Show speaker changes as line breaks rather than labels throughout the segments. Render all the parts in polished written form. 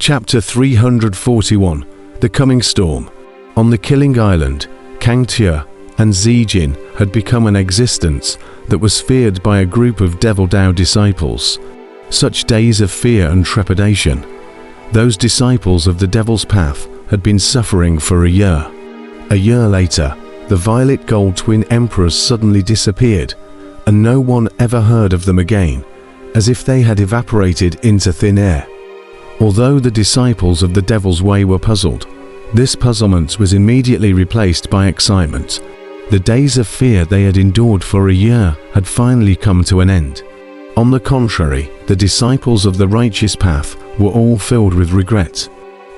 Chapter 341. The Coming Storm. On the Killing Island, Kang Tia and Zijin had become an existence that was feared by a group of Devil Dao disciples. Such days of fear and trepidation. Those disciples of the Devil's Path had been suffering for a year. A year later, the violet gold twin emperors suddenly disappeared, and no one ever heard of them again, as if they had evaporated into thin air. Although the disciples of the Devil's Way were puzzled, this puzzlement was immediately replaced by excitement. The days of fear they had endured for a year had finally come to an end. On the contrary, the disciples of the righteous path were all filled with regret.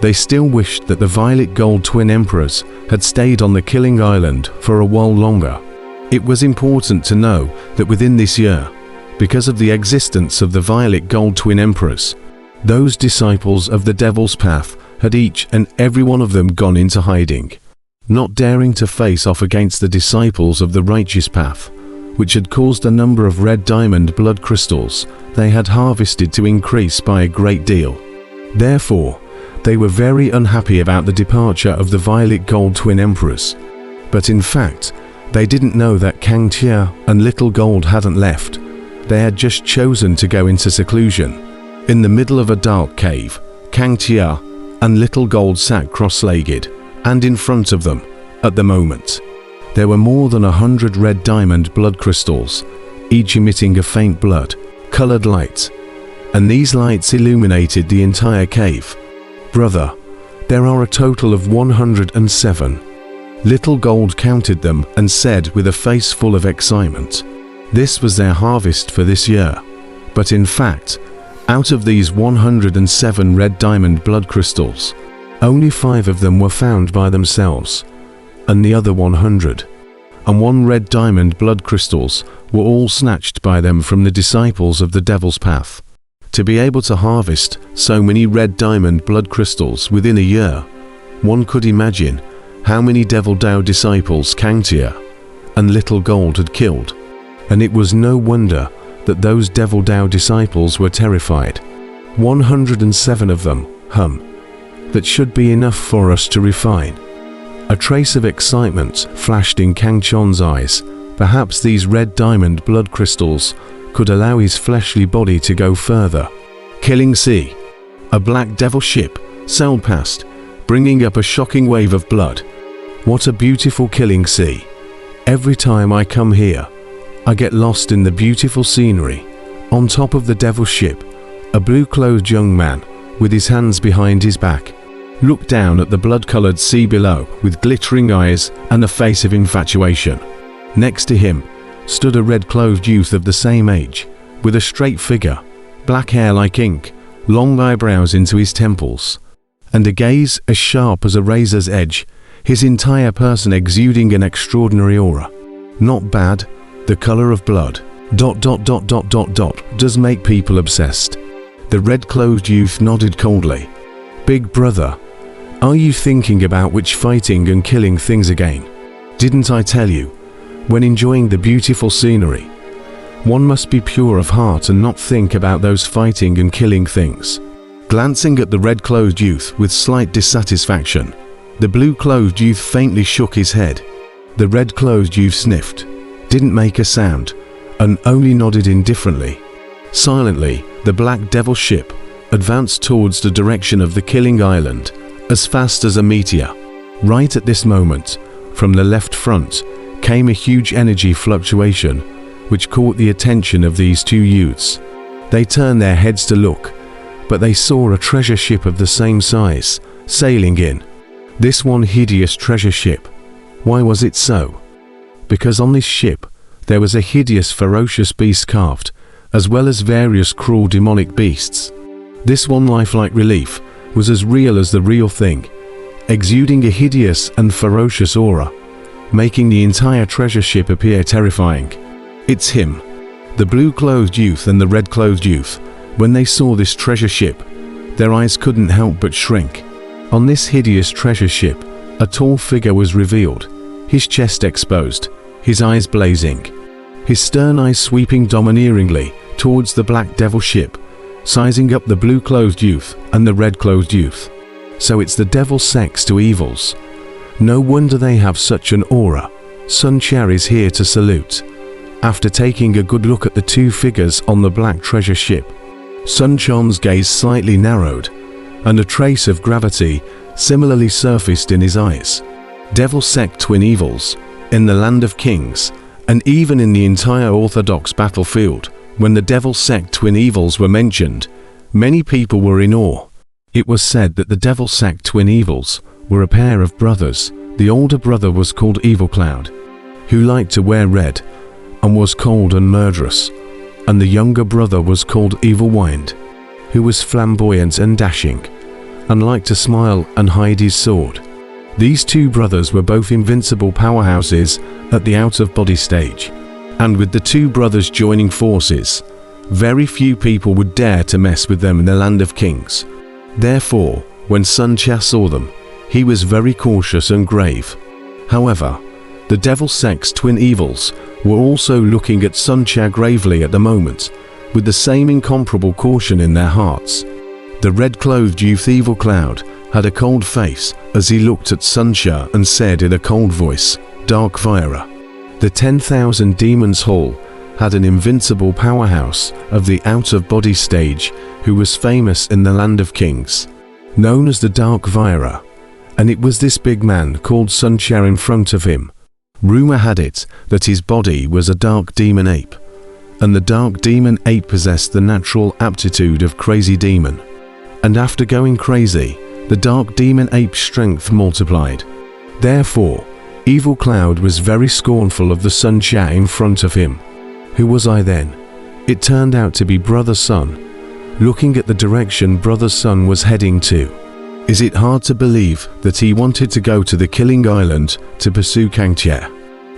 They still wished that the violet gold twin emperors had stayed on the Killing Island for a while longer. It was important to know that within this year, because of the existence of the violet gold twin emperors, those disciples of the Devil's Path had each and every one of them gone into hiding, not daring to face off against the disciples of the righteous path, which had caused the number of red diamond blood crystals they had harvested to increase by a great deal. Therefore, they were very unhappy about the departure of the violet gold twin emperors. But in fact, they didn't know that Kang Tia and Little Gold hadn't left. They had just chosen to go into seclusion. In the middle of a dark cave, Kang Tia and Little Gold sat cross-legged, and in front of them, at the moment, there were more than 100 red diamond blood crystals, each emitting a faint blood-colored light, and these lights illuminated the entire cave. Brother, there are a total of 107. Little Gold counted them and said with a face full of excitement, this was their harvest for this year. But in fact, out of these 107 red diamond blood crystals, only 5 of them were found by themselves, and the other 101 red diamond blood crystals were all snatched by them from the disciples of the Devil's Path. To be able to harvest so many red diamond blood crystals within a year, one could imagine how many Devil Dao disciples Kang Tia and Little Gold had killed, and it was no wonder that those Devil Dao disciples were terrified. 107 of them, that should be enough for us to refine. A trace of excitement flashed in Kang Chon's eyes. Perhaps these red diamond blood crystals could allow his fleshly body to go further. Killing Sea. A black devil ship sailed past, bringing up a shocking wave of blood. What a beautiful Killing Sea. Every time I come here, I get lost in the beautiful scenery. On top of the devil ship, a blue-clothed young man, with his hands behind his back, looked down at the blood-colored sea below with glittering eyes and a face of infatuation. Next to him stood a red-clothed youth of the same age, with a straight figure, black hair like ink, long eyebrows into his temples, and a gaze as sharp as a razor's edge, his entire person exuding an extraordinary aura. Not bad, the color of blood, ... does make people obsessed. The red-clothed youth nodded coldly. Big brother, are you thinking about which fighting and killing things again? Didn't I tell you, when enjoying the beautiful scenery, one must be pure of heart and not think about those fighting and killing things? Glancing at the red-clothed youth with slight dissatisfaction, the blue-clothed youth faintly shook his head. The red-clothed youth sniffed, didn't make a sound, and only nodded indifferently. Silently, the black devil ship advanced towards the direction of the Killing Island, as fast as a meteor. Right at this moment, from the left front, came a huge energy fluctuation, which caught the attention of these two youths. They turned their heads to look, but they saw a treasure ship of the same size, sailing in. This one hideous treasure ship. Why was it so? Because on this ship, there was a hideous ferocious beast carved, as well as various cruel demonic beasts. This one lifelike relief was as real as the real thing, exuding a hideous and ferocious aura, making the entire treasure ship appear terrifying. It's him. The blue-clothed youth and the red-clothed youth, when they saw this treasure ship, their eyes couldn't help but shrink. On this hideous treasure ship, a tall figure was revealed, his chest exposed, his eyes blazing, his stern eyes sweeping domineeringly towards the black devil ship, sizing up the blue-clothed youth and the red-clothed youth. So it's the devil's sex to evils. No wonder they have such an aura. Sun Chia is here to salute. After taking a good look at the two figures on the black treasure ship, Sun Quan's gaze slightly narrowed, and a trace of gravity similarly surfaced in his eyes. Devil sect twin evils, in the land of kings, and even in the entire Orthodox battlefield, when the devil sect twin evils were mentioned, many people were in awe. It was said that the devil sect twin evils were a pair of brothers. The older brother was called Evil Cloud, who liked to wear red and was cold and murderous, and the younger brother was called Evil Wind, who was flamboyant and dashing, and liked to smile and hide his sword. These two brothers were both invincible powerhouses at the out-of-body stage, and with the two brothers joining forces, very few people would dare to mess with them in the land of kings. Therefore, when Sun Chia saw them, he was very cautious and grave. However, the devil sex twin evils were also looking at Sun Chia gravely at the moment, with the same incomparable caution in their hearts. The red-clothed youth Evil Cloud had a cold face as he looked at Sun Chia and said in a cold voice, "Dark Vira." The 10,000 Demons Hall had an invincible powerhouse of the out-of-body stage who was famous in the land of kings, known as the Dark Vira, and it was this big man called Sun Chia in front of him. Rumor had it that his body was a dark demon ape, and the dark demon ape possessed the natural aptitude of crazy demon. And after going crazy, the dark demon ape's strength multiplied. Therefore, Evil Cloud was very scornful of the Sun Chia in front of him. Who was I then? It turned out to be Brother Sun, looking at the direction Brother Sun was heading to. Is it hard to believe that he wanted to go to the Killing Island to pursue Kang Chia?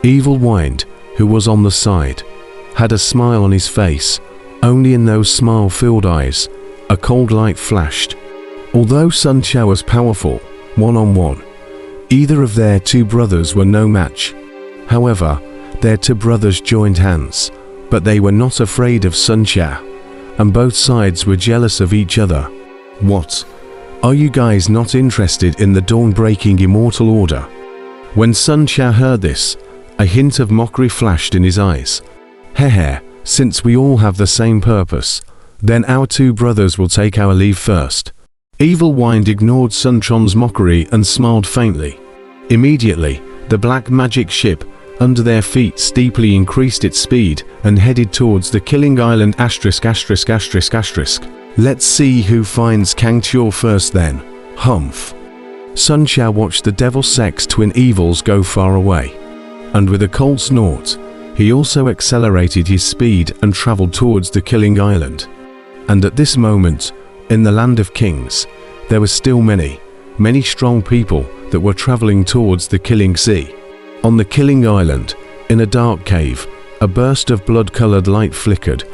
Evil Wind, who was on the side, had a smile on his face. Only in those smile-filled eyes, a cold light flashed. Although Sun Chia was powerful, one-on-one, either of their two brothers were no match. However, their two brothers joined hands, but they were not afraid of Sun Chia, and both sides were jealous of each other. What? Are you guys not interested in the dawn-breaking immortal order? When Sun Chia heard this, a hint of mockery flashed in his eyes. Hehe, since we all have the same purpose, then our two brothers will take our leave first. Evil Wind ignored Sun Quan's mockery and smiled faintly. Immediately, the black magic ship under their feet steeply increased its speed and headed towards the Killing Island *******. Let's see who finds Kang Chia first then. Humph. Sun Chia watched the devil sex twin evils go far away, and with a cold snort, he also accelerated his speed and traveled towards the Killing Island. And at this moment, in the land of kings, there were still many strong people that were traveling towards the Killing Sea. On the Killing Island, in a dark cave, a burst of blood-colored light flickered.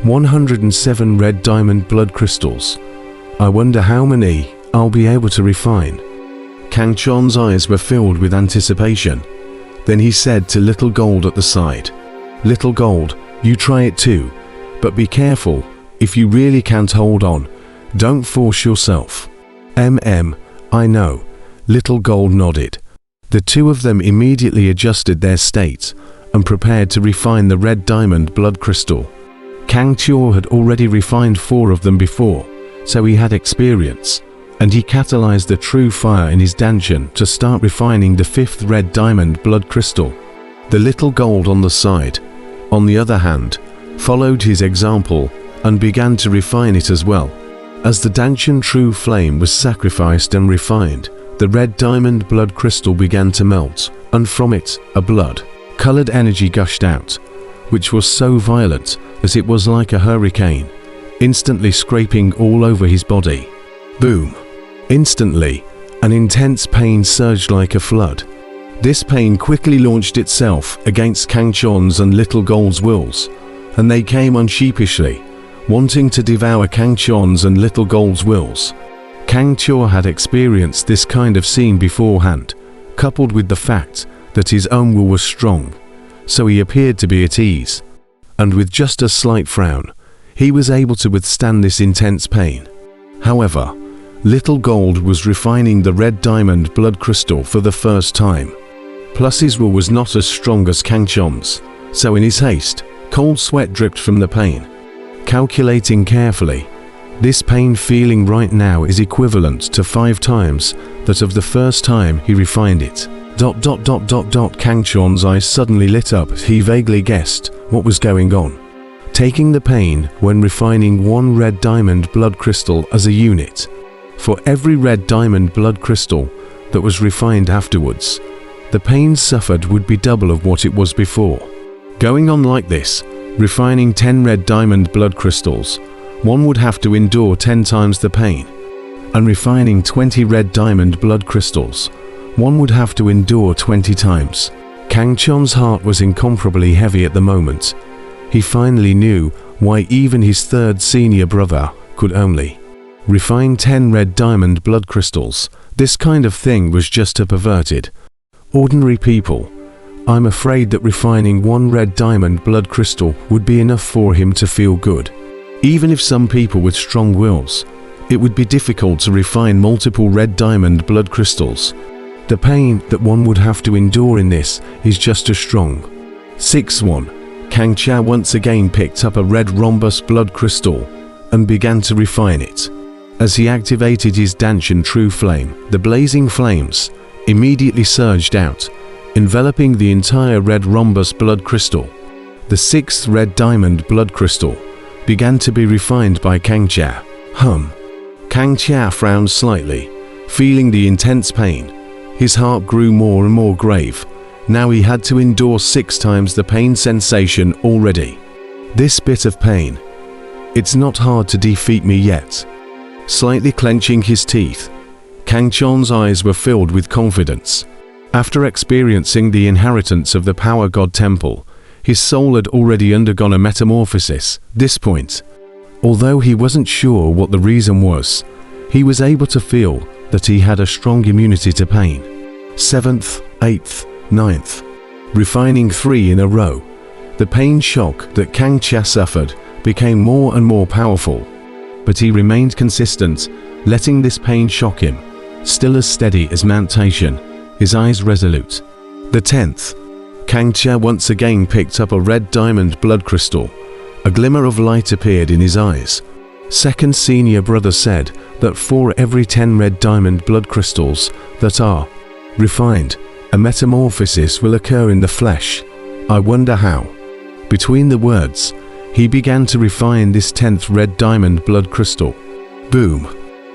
107 red diamond blood crystals. I wonder how many I'll be able to refine. Kang Chia's eyes were filled with anticipation. Then he said to Little Gold at the side, "Little Gold, you try it too, but be careful. If you really can't hold on, don't force yourself." I know. Little Gold nodded. The two of them immediately adjusted their state and prepared to refine the red diamond blood crystal. Kang Chia had already refined 4 of them before, so he had experience, and he catalyzed the true fire in his dungeon to start refining the 5th red diamond blood crystal. The Little Gold on the side, on the other hand, followed his example and began to refine it as well. As the dungeon true flame was sacrificed and refined, the red diamond blood crystal began to melt, and from it, a blood-colored energy gushed out, which was so violent that it was like a hurricane, instantly scraping all over his body. Boom! Instantly, an intense pain surged like a flood. This pain quickly launched itself against Kang Chia's and Little Gold's wills, and they came on sheepishly, wanting to devour Kang Chia's and Little Gold's wills. Kang Chia had experienced this kind of scene beforehand, coupled with the fact that his own will was strong, so he appeared to be at ease. And with just a slight frown, he was able to withstand this intense pain. However, Little Gold was refining the red diamond blood crystal for the first time. Plus his will was not as strong as Kang Chon's, so in his haste, cold sweat dripped from the pain. Calculating carefully, this pain feeling right now is equivalent to 5 times that of the first time he refined it. Kang Chon's eyes suddenly lit up as he vaguely guessed what was going on. Taking the pain when refining one red diamond blood crystal as a unit, for every red diamond blood crystal that was refined afterwards, the pain suffered would be double of what it was before. Going on like this, refining 10 red diamond blood crystals, one would have to endure 10 times the pain. And refining 20 red diamond blood crystals, one would have to endure 20 times. Kang Chon's heart was incomparably heavy at the moment. He finally knew why even his third senior brother could only refine 10 red diamond blood crystals. This kind of thing was just too perverted. Ordinary people, I'm afraid that refining one red diamond blood crystal would be enough for him to feel good. Even if some people with strong wills, it would be difficult to refine multiple red diamond blood crystals. The pain that one would have to endure in this is just as strong. 6-1. Kang Chia once again picked up a red rhombus blood crystal and began to refine it. As he activated his Danshan True Flame, the blazing flames immediately surged out, enveloping the entire red rhombus blood crystal. The 6th red diamond blood crystal began to be refined by Kang Chia. Kang Chia frowned slightly, feeling the intense pain. His heart grew more and more grave. Now he had to endure 6 times the pain sensation already. This bit of pain. It's not hard to defeat me yet. Slightly clenching his teeth, Kang Chon's eyes were filled with confidence. After experiencing the inheritance of the Power God Temple, his soul had already undergone a metamorphosis. This point, although he wasn't sure what the reason was, he was able to feel that he had a strong immunity to pain. 7th, 8th, 9th. Refining 3 in a row. The pain shock that Kang Chia suffered became more and more powerful, but he remained consistent, letting this pain shock him, still as steady as Mount Taishan, his eyes resolute. The 10th. Kang Chia once again picked up a red diamond blood crystal. A glimmer of light appeared in his eyes. Second senior brother said that for every 10 red diamond blood crystals that are refined, a metamorphosis will occur in the flesh. I wonder how. Between the words, he began to refine this 10th red diamond blood crystal. Boom!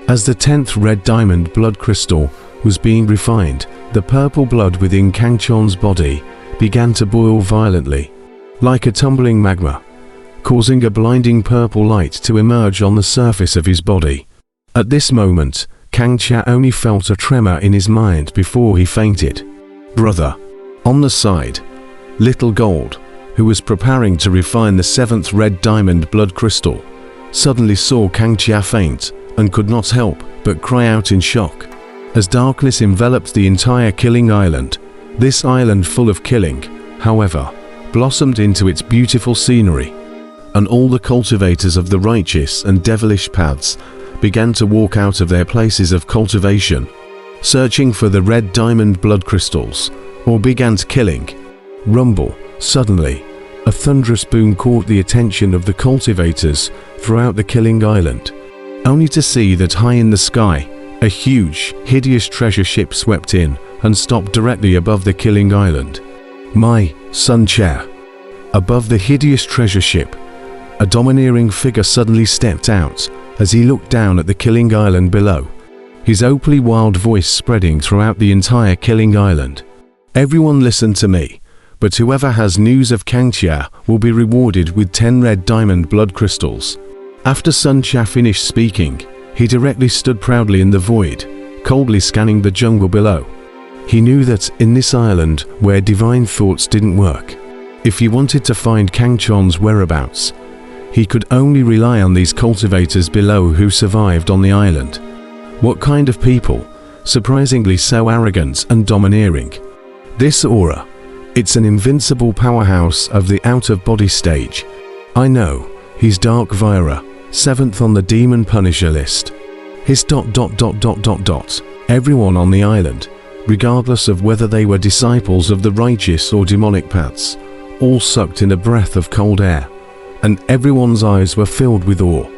As the 10th red diamond blood crystal was being refined, the purple blood within Kang Chon's body began to boil violently, like a tumbling magma, causing a blinding purple light to emerge on the surface of his body. At this moment, Kang Chia only felt a tremor in his mind before he fainted. Brother. On the side, Little Gold, who was preparing to refine the 7th red diamond blood crystal, suddenly saw Kang Chia faint and could not help but cry out in shock. As darkness enveloped the entire killing island, this island full of killing, however, blossomed into its beautiful scenery, and all the cultivators of the righteous and devilish paths began to walk out of their places of cultivation, searching for the red diamond blood crystals, or began killing. Rumble. Suddenly, a thunderous boom caught the attention of the cultivators throughout the killing island, only to see that high in the sky, a huge, hideous treasure ship swept in and stopped directly above the killing island. My Sun Chair. Above the hideous treasure ship, a domineering figure suddenly stepped out as he looked down at the killing island below, his opally wild voice spreading throughout the entire killing island. Everyone listen to me, but whoever has news of Kang Chia will be rewarded with 10 red diamond blood crystals. After Sun Chia finished speaking, he directly stood proudly in the void, coldly scanning the jungle below. He knew that in this island where divine thoughts didn't work, if he wanted to find Kang Chon's whereabouts, he could only rely on these cultivators below who survived on the island. What kind of people, surprisingly so arrogant and domineering. This aura, it's an invincible powerhouse of the out-of-body stage. I know, He's Dark Vira, 7th on the Demon Punisher list. His ... Everyone on the island, regardless of whether they were disciples of the righteous or demonic paths, all sucked in a breath of cold air, and everyone's eyes were filled with awe.